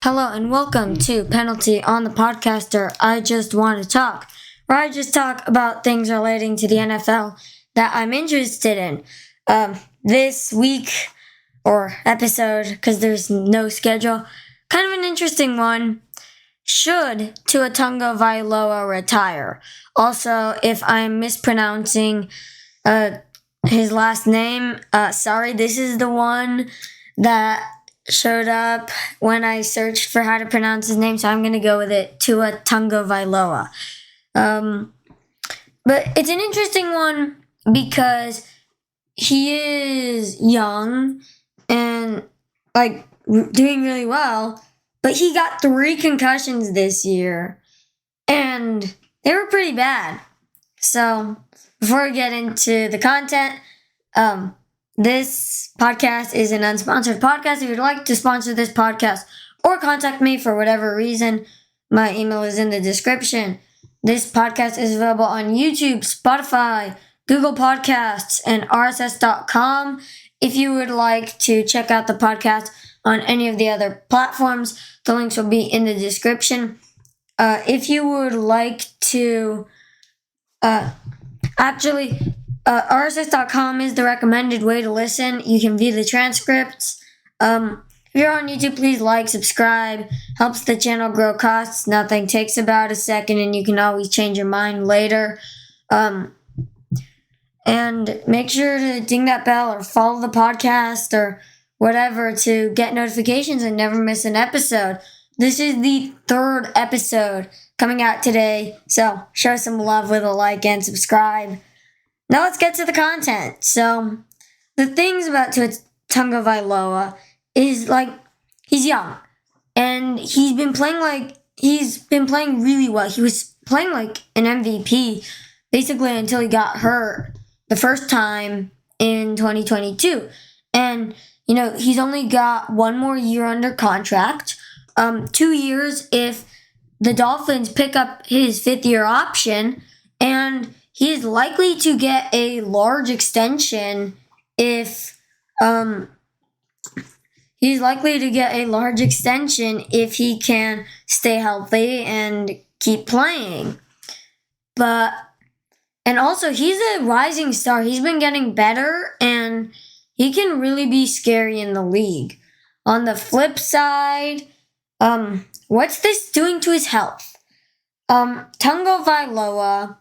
Hello and welcome to Penalty on the Podcaster. I just want to talk, where I just talk about things relating to the NFL that I'm interested in. This week or episode, because there's no schedule, kind of an interesting one. Should Tua Tagovailoa retire? Also, if I'm mispronouncing his last name, sorry, this is the one that showed up when I searched for how to pronounce his name, so I'm going to go with it, Tua Tagovailoa. But it's an interesting one because he is young and, doing really well, but he got 3 concussions this year, and they were pretty bad. So, before we get into the content, this podcast is an unsponsored podcast. If you'd like to sponsor this podcast or contact me for whatever reason, my email is in the description. This podcast is available on YouTube, Spotify, Google Podcasts, and RSS.com. If you would like to check out the podcast on any of the other platforms, the links will be in the description. If you would like to RSS.com is the recommended way to listen. You can view the transcripts. If you're on YouTube, please like, subscribe. Helps the channel grow. Costs nothing. Takes about a second, and you can always change your mind later. And make sure to ding that bell or follow the podcast or whatever to get notifications and never miss an episode. This is the 3rd episode coming out today, so show some love with a like and subscribe. Now let's get to the content. So, the things about Tua Tagovailoa is, he's young. And he's been playing really well. He was playing like an MVP, basically until he got hurt the first time in 2022. And, he's only got 1 more year under contract. 2 years if the Dolphins pick up his 5th-year option, and he is likely to get a large extension if he can stay healthy and keep playing. And also he's a rising star. He's been getting better and he can really be scary in the league. On the flip side, what's this doing to his health? Tagovailoa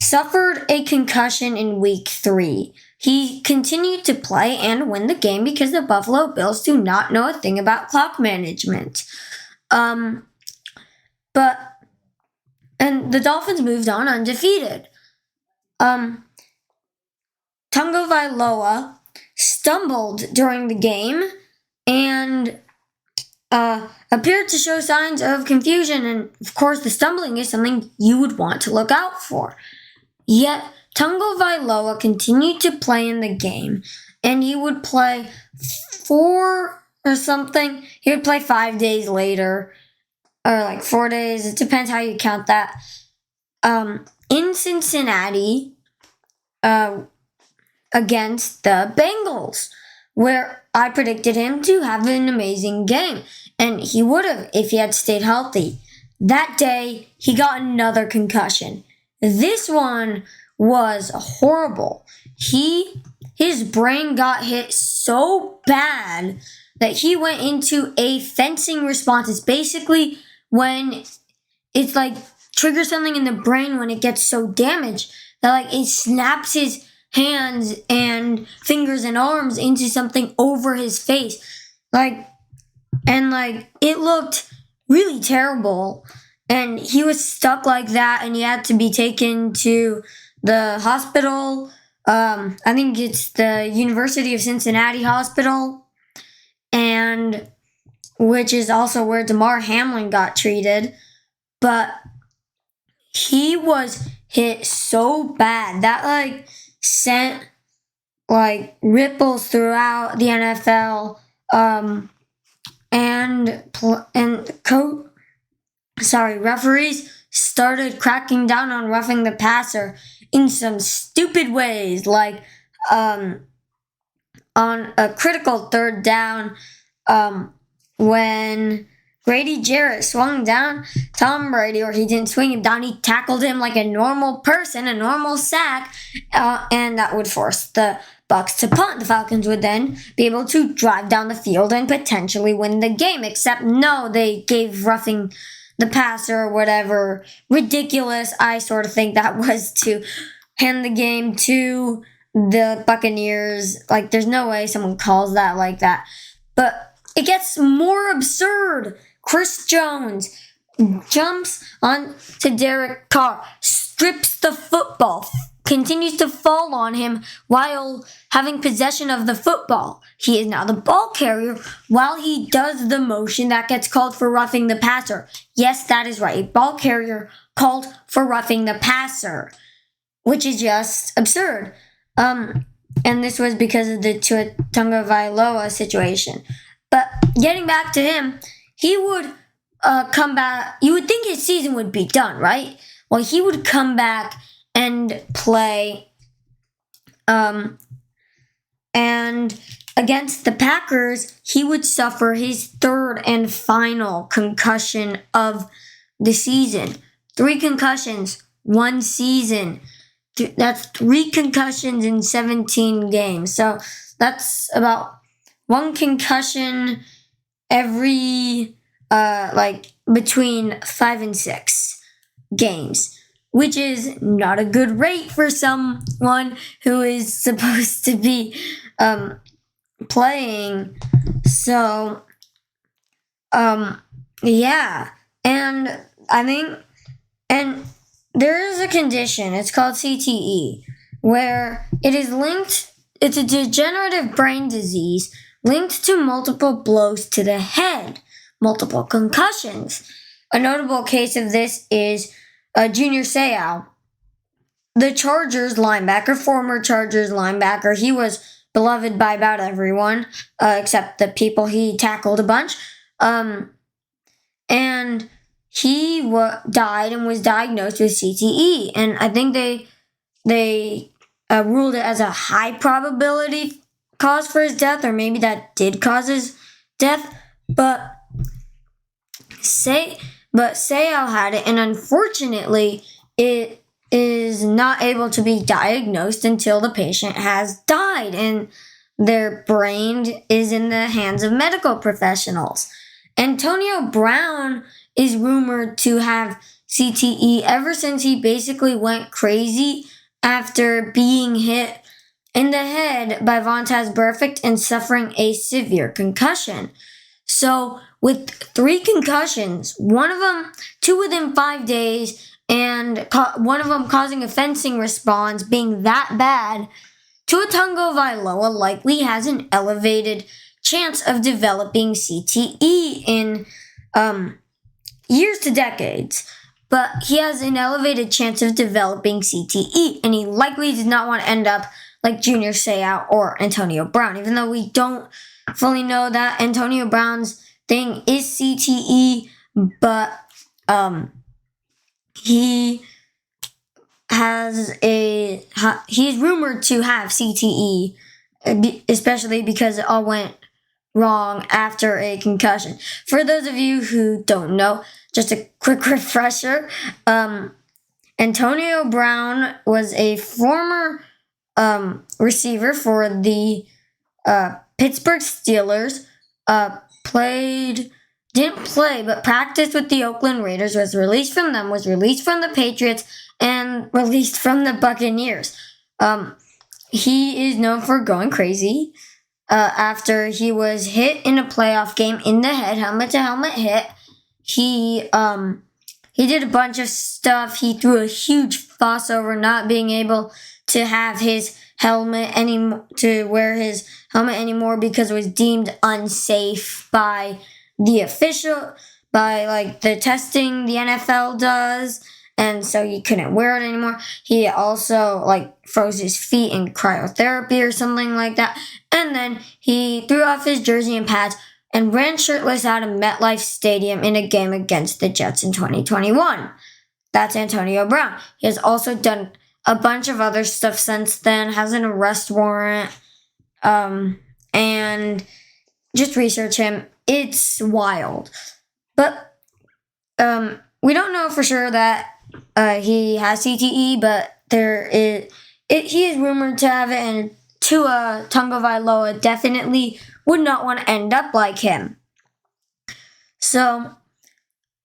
suffered a concussion in week 3. He continued to play and win the game because the Buffalo Bills do not know a thing about clock management. And the Dolphins moved on undefeated. Tagovailoa stumbled during the game and appeared to show signs of confusion, and of course the stumbling is something you would want to look out for. Yet, Tagovailoa continued to play in the game, and he would play 4 or something. He would play 5 days later, or 4 days. It depends how you count that. In Cincinnati, against the Bengals, where I predicted him to have an amazing game, and he would have if he had stayed healthy. That day, he got another concussion. This one was horrible. His brain got hit so bad that he went into a fencing response. It's basically when it's triggers something in the brain when it gets so damaged that it snaps his hands and fingers and arms into something over his face. It looked really terrible. And he was stuck like that, and he had to be taken to the hospital. I think it's the University of Cincinnati Hospital, and which is also where Damar Hamlin got treated. But he was hit so bad that sent ripples throughout the NFL. Referees started cracking down on roughing the passer in some stupid ways, on a critical 3rd down, when Grady Jarrett swung down Tom Brady, or he didn't swing him down, he tackled him like a normal person, a normal sack, and that would force the Bucs to punt. The Falcons would then be able to drive down the field and potentially win the game, except no, they gave roughing the passer or whatever ridiculous, I sort of think that was, to hand the game to the Buccaneers. Like, there's no way someone calls that like that. But it gets more absurd. Chris Jones jumps on to Derek Carr, strips the football, continues to fall on him while having possession of the football. He is now the ball carrier while he does the motion that gets called for roughing the passer. Yes, that is right. A ball carrier called for roughing the passer, which is just absurd. And this was because of the Tua Tagovailoa situation. But getting back to him, he would come back. You would think his season would be done, right? Well, he would come back and play. And against the Packers, he would suffer his third and final concussion of the season. 3 concussions, 1 season. That's 3 concussions in 17 games. So that's about 1 concussion every, between 5 and 6 games, which is not a good rate for someone who is supposed to be playing. So, yeah. And I think, and there is a condition, it's called CTE, where it is linked, it's a degenerative brain disease linked to multiple blows to the head, multiple concussions. A notable case of this is Junior Seau, the Chargers linebacker, former Chargers linebacker. He was beloved by about everyone, except the people he tackled a bunch. And he died and was diagnosed with CTE. And I think they ruled it as a high probability cause for his death, or maybe that did cause his death. But Seau had it, and unfortunately, it is not able to be diagnosed until the patient has died, and their brain is in the hands of medical professionals. Antonio Brown is rumored to have CTE ever since he basically went crazy after being hit in the head by Vontaze Burfict and suffering a severe concussion. So with 3 concussions, 2 within 5 days, and one of them causing a fencing response being that bad, Tua Tagovailoa likely has an elevated chance of developing CTE in years to decades. But he has an elevated chance of developing CTE, and he likely did not want to end up like Junior Seau or Antonio Brown, even though we don't fully know that Antonio Brown's thing is CTE, but he's rumored to have CTE, especially because it all went wrong after a concussion. For those of you who don't know, just a quick refresher, Antonio Brown was a former receiver for the Pittsburgh Steelers, didn't play, but practiced with the Oakland Raiders, was released from the Patriots, and released from the Buccaneers. He is known for going crazy after he was hit in a playoff game in the head, helmet-to-helmet hit. He did a bunch of stuff. He threw a huge fuss over not being able to have his helmet to wear his helmet anymore because it was deemed unsafe by the official, by the testing the NFL does, and so he couldn't wear it anymore. He also froze his feet in cryotherapy or something like that, and then he threw off his jersey and pads and ran shirtless out of MetLife Stadium in a game against the Jets in 2021. That's Antonio Brown. He has also done a bunch of other stuff since then, has an arrest warrant, and just research him. It's wild. But we don't know for sure that he has CTE, but he is rumored to have it, and Tua Tagovailoa definitely would not want to end up like him. So,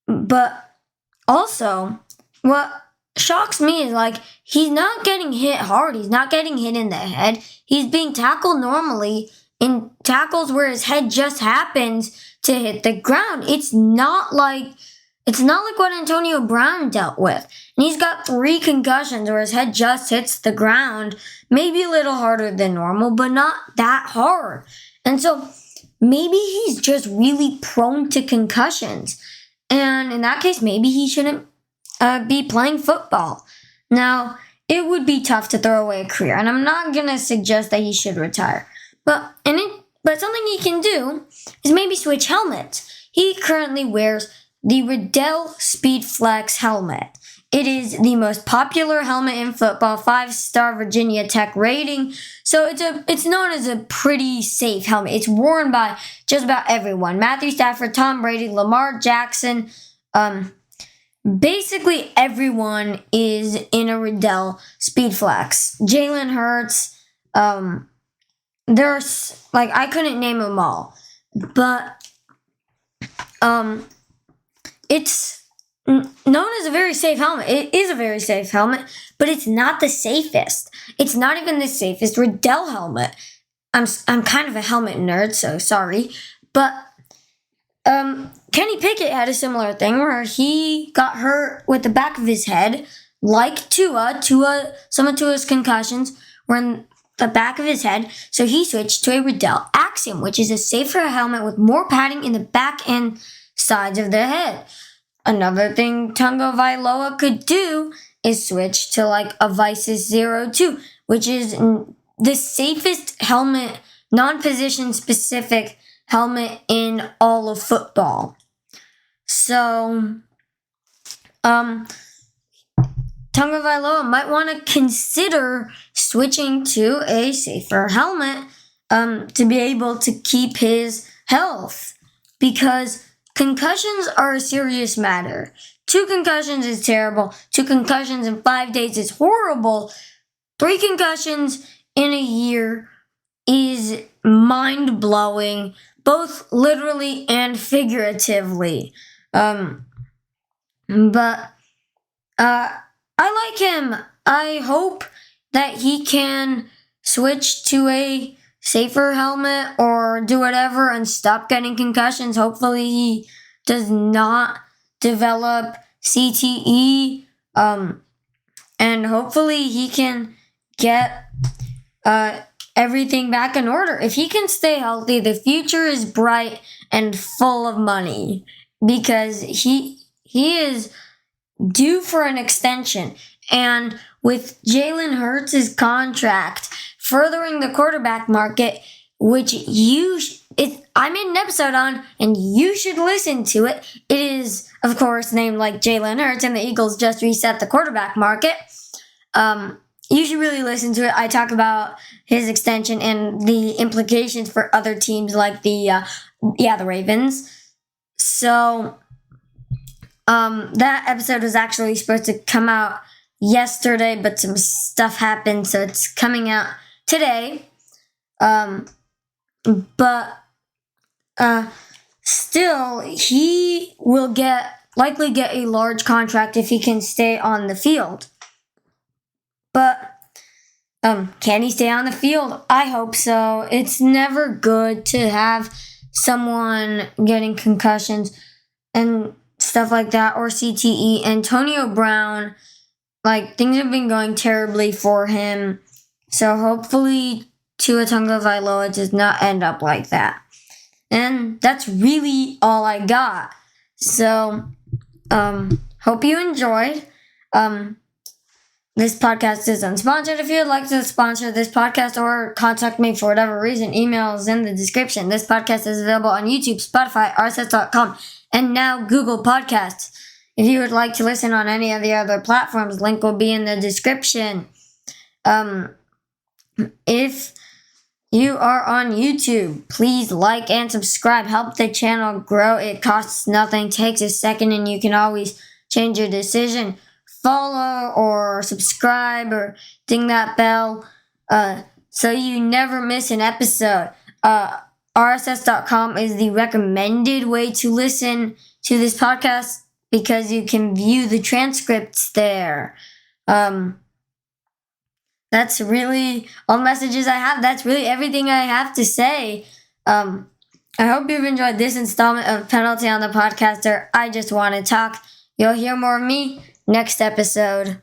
but also, what shocks me is like he's not getting hit hard. He's not getting hit in the head. He's being tackled normally in tackles where his head just happens to hit the ground. It's not like what Antonio Brown dealt with. And he's got 3 concussions where his head just hits the ground, maybe a little harder than normal, but not that hard. And so maybe he's just really prone to concussions. And in that case, maybe he shouldn't be playing football. Now, it would be tough to throw away a career, and I'm not going to suggest that he should retire. But something he can do is maybe switch helmets. He currently wears the Riddell Speed Flex helmet. It is the most popular helmet in football, 5-star Virginia Tech rating. So it's known as a pretty safe helmet. It's worn by just about everyone. Matthew Stafford, Tom Brady, Lamar Jackson, basically everyone is in a Riddell Speed Flex. Jalen Hurts, there's I couldn't name them all, but it's known as a very safe helmet. It is a very safe helmet, but it's not the safest. It's not even the safest Riddell helmet. I'm kind of a helmet nerd, so sorry, but Kenny Pickett had a similar thing where he got hurt with the back of his head, like Tua. Some of Tua's concussions were in the back of his head, so he switched to a Riddell Axiom, which is a safer helmet with more padding in the back and sides of the head. Another thing Tagovailoa could do is switch to a Vices 02, which is the safest helmet, non-position specific helmet in all of football. So, Tagovailoa might want to consider switching to a safer helmet to be able to keep his health, because concussions are a serious matter. 2 concussions is terrible. 2 concussions in 5 days is horrible. 3 concussions in a year is mind-blowing, both literally and figuratively. But I like him. I hope that he can switch to a safer helmet or do whatever and stop getting concussions. Hopefully he does not develop CTE, and hopefully he can get everything back in order. If he can stay healthy, the future is bright and full of money, because he is due for an extension. And with Jalen Hurts' contract furthering the quarterback market, which I made an episode on, and you should listen to it. It is, of course, named like Jalen Hurts, and the Eagles just reset the quarterback market. You should really listen to it. I talk about his extension and the implications for other teams like the Ravens. So, that episode was actually supposed to come out yesterday, but some stuff happened, so it's coming out today. But still, he will likely get a large contract if he can stay on the field. But can he stay on the field? I hope so. It's never good to have someone getting concussions and stuff like that, or CTE. Antonio Brown, things have been going terribly for him. So hopefully Tua Tagovailoa does not end up like that. And that's really all I got. So, hope you enjoyed. This podcast is unsponsored. If you'd like to sponsor this podcast or contact me for whatever reason, email is in the description. This podcast is available on YouTube, Spotify, RSS.com, and now Google Podcasts. If you would like to listen on any of the other platforms, link will be in the description. If you are on YouTube, please like and subscribe. Help the channel grow. It costs nothing, takes a second, and you can always change your decision. Follow or subscribe or ding that bell so you never miss an episode. RSS.com is the recommended way to listen to this podcast because you can view the transcripts there. That's really all the messages I have. That's really everything I have to say. I hope you've enjoyed this installment of Penalty on the Podcaster. I Just Want to Talk. You'll hear more of me next episode.